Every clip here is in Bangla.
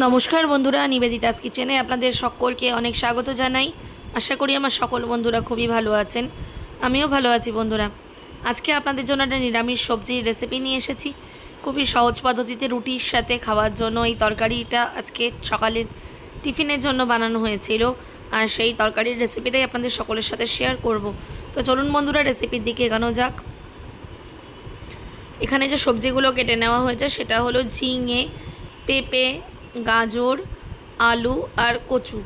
নমস্কার বন্ধুরা, নিবেদিতাস কিচেনে আপনাদের সকলকে অনেক স্বাগত জানাই। আশা করি আমার সকল বন্ধুরা খুবই ভালো আছেন। আমিও ভালো আছি বন্ধুরা। আজকে আপনাদের জন্য একটা নিরামিষ সবজির রেসিপি নিয়ে এসেছি। খুবই সহজ পদ্ধতিতে রুটির সাথে খাওয়ার জন্য এই তরকারিটা আজকে সকালের টিফিনের জন্য বানানো হয়েছিল, আর সেই তরকারির রেসিপিটাই আপনাদের সকলের সাথে শেয়ার করব। তো চলুন বন্ধুরা, রেসিপির দিকে এগোনো যাক। এখানে যে সবজিগুলো কেটে নেওয়া হয়েছে সেটা হলো ঝিঙে, পেঁপে, গাজর, আলু আর কচু।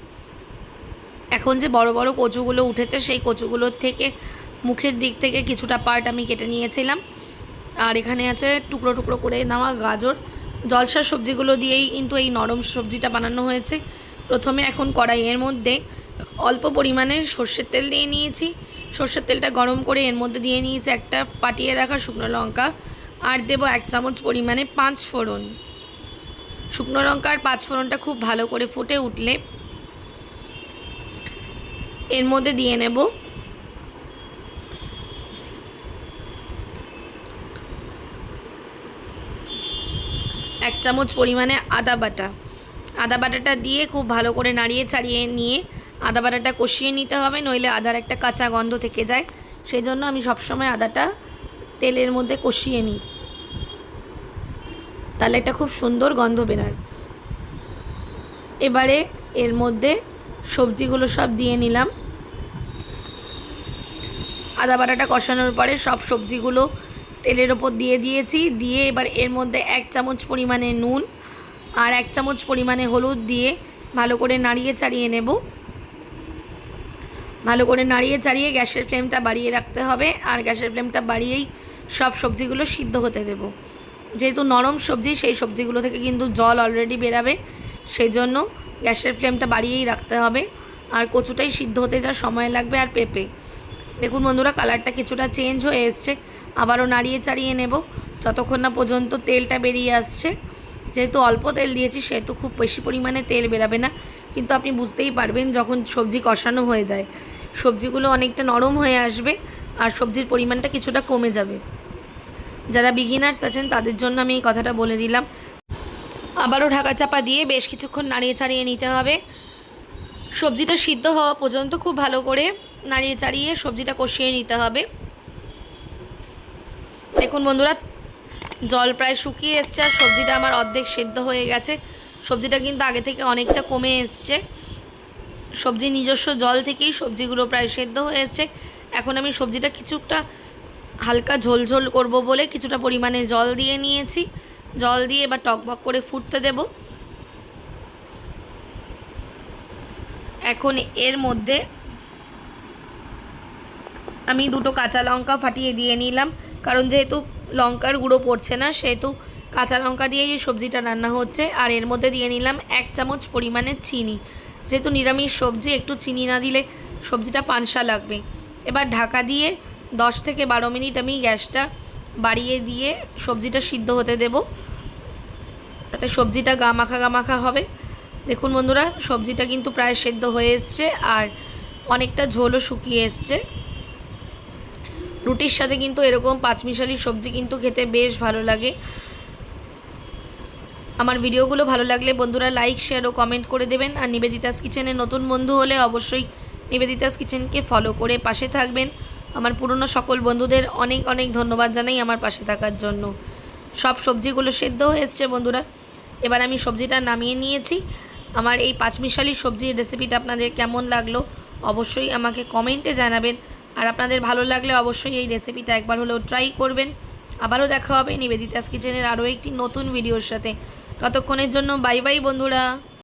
এখন যে বড় বড় কচুগুলো উঠেছে সেই কচুগুলোর থেকে মুখের দিক থেকে কিছুটা পার্ট আমি কেটে নিয়েছিলাম। আর এখানে আছে টুকরো টুকরো করে নেওয়া গাজর। জলসার সবজিগুলো দিয়েই কিন্তু এই নরম সবজিটা বানানো হয়েছে। প্রথমে এখন কড়াইয়ের মধ্যে অল্প পরিমাণে সর্ষের তেল দিয়ে নিয়েছি। সর্ষের তেলটা গরম করে এর মধ্যে দিয়ে নিয়েছি একটা ফাটিয়ে রাখা শুকনো লঙ্কা, আর দেবো 1 চামচ পরিমাণে 5 ফোড়ন। শুকনো লঙ্কার 5 ফোড়নটা খুব ভালো করে ফুটে উঠলে এর মধ্যে দিয়ে নেব এক চামচ পরিমাণে আদা বাটা। আদা বাটাটা দিয়ে খুব ভালো করে নাড়িয়ে ছাড়িয়ে নিয়ে আদা বাটাটা কষিয়ে নিতে হবে, নইলে আদার একটা কাঁচা গন্ধ থেকে যায়। সেই জন্য আমি সবসময় আদাটা তেলের মধ্যে কষিয়ে নিই, তাহলে একটা খুব সুন্দর গন্ধ বেরোয়। এবারে এর মধ্যে সবজিগুলো সব দিয়ে নিলাম। আদা বাটাটা কষানোর পরে সব সবজিগুলো তেলের ওপর দিয়ে দিয়েছি। দিয়ে এবার এর মধ্যে 1 চামচ পরিমাণে নুন আর 1 চামচ পরিমাণে হলুদ দিয়ে ভালো করে নাড়িয়ে চাড়িয়ে নেব। ভালো করে নাড়িয়ে চাড়িয়ে গ্যাসের ফ্লেমটা বাড়িয়ে রাখতে হবে, আর গ্যাসের ফ্লেমটা বাড়িয়েই সব সবজিগুলো সিদ্ধ হতে দেব। যেহেতু নরম সবজি, সেই সবজিগুলো থেকে কিন্তু জল অলরেডি বেরাবে, সেই জন্য গ্যাসের ফ্লেমটা বাড়িয়েই রাখতে হবে। আর কচুটাই সিদ্ধ হতে যা সময় লাগবে। আর পেঁপে, দেখুন বন্ধুরা, কালারটা কিছুটা চেঞ্জ হয়ে এসছে। আবারও নাড়িয়ে চাড়িয়ে নেব যতক্ষণ না পর্যন্ত তেলটা বেরিয়ে আসছে। যেহেতু অল্প তেল দিয়েছি সেহেতু খুব বেশি পরিমাণে তেল বেরাবে না, কিন্তু আপনি বুঝতেই পারবেন যখন সবজি কষানো হয়ে যায় সবজিগুলো অনেকটা নরম হয়ে আসবে আর সবজির পরিমাণটা কিছুটা কমে যাবে। যারা বিগিনার্স আছেন তাদের জন্য আমি এই কথাটা বলে দিলাম। আবারও ঢাকা চাপা দিয়ে বেশ কিছুক্ষণ নাড়িয়ে চাড়িয়ে নিতে হবে। সবজিটা সিদ্ধ হওয়া পর্যন্ত খুব ভালো করে নাড়িয়ে চাড়িয়ে সবজিটা কষিয়ে নিতে হবে। দেখুন বন্ধুরা, জল প্রায় শুকিয়ে এসছে আর সবজিটা আমার অর্ধেক সেদ্ধ হয়ে গেছে। সবজিটা কিন্তু আগে থেকে অনেকটা কমে এসছে। সবজির নিজস্ব জল থেকেই সবজিগুলো প্রায় সেদ্ধ হয়ে এসছে। এখন আমি সবজিটা কিছুটা হালকা ঝোলঝোল করব বলে কিছুটা পরিমাণে জল দিয়ে নিয়েছি। জল দিয়ে এবার টকবক করে ফুটতে দেব। এখন এর মধ্যে আমি 2টো কাঁচা লঙ্কা ফাটিয়ে দিয়ে নিলাম, কারণ যেহেতু লঙ্কার গুঁড়ো পড়ছে না সেহেতু কাঁচা লঙ্কা দিয়েই সবজিটা রান্না হচ্ছে। আর এর মধ্যে দিয়ে নিলাম 1 চামচ পরিমাণে চিনি। যেহেতু নিরামিষ সবজি, একটু চিনি না দিলে সবজিটা পানসা লাগবে। এবার ঢাকা দিয়ে 10 থেকে 12 মিনিট আমি গ্যাসটা বাড়িয়ে দিয়ে সবজিটা সিদ্ধ হতে দেব, তাতে সবজিটা গা মাখা হবে। দেখুন বন্ধুরা, সবজিটা কিন্তু প্রায় সেদ্ধ হয়ে এসছে আর অনেকটা ঝোলও শুকিয়ে এসছে। রুটির সাথে কিন্তু এরকম পাঁচমিশালি সবজি কিন্তু খেতে বেশ ভালো লাগে। আমার ভিডিওগুলো ভালো লাগলে বন্ধুরা লাইক, শেয়ার ও কমেন্ট করে দেবেন। আর নিবেদিতাস কিচেনে নতুন বন্ধু হলে অবশ্যই নিবেদিতাস কিচেনকে ফলো করে পাশে থাকবেন। আমার পুরনো সকল বন্ধুদের অনেক অনেক ধন্যবাদ জানাই আমার পাশে থাকার জন্য। সব সবজিগুলো সেদ্ধ হয়ে এসছে বন্ধুরা। এবার আমি সবজিটা নামিয়ে নিয়েছি। আমার এই পাঁচমিশালি সবজির রেসিপিটা আপনাদের কেমন লাগলো অবশ্যই আমাকে কমেন্টে জানাবেন। আর আপনাদের ভালো লাগলে অবশ্যই এই রেসিপিটা একবার হলেও ট্রাই করবেন। আবারও দেখা হবে নিবেদিতাস কিচেনের আরও একটি নতুন ভিডিওর সাথে। ততক্ষণের জন্য বাই বাই বন্ধুরা।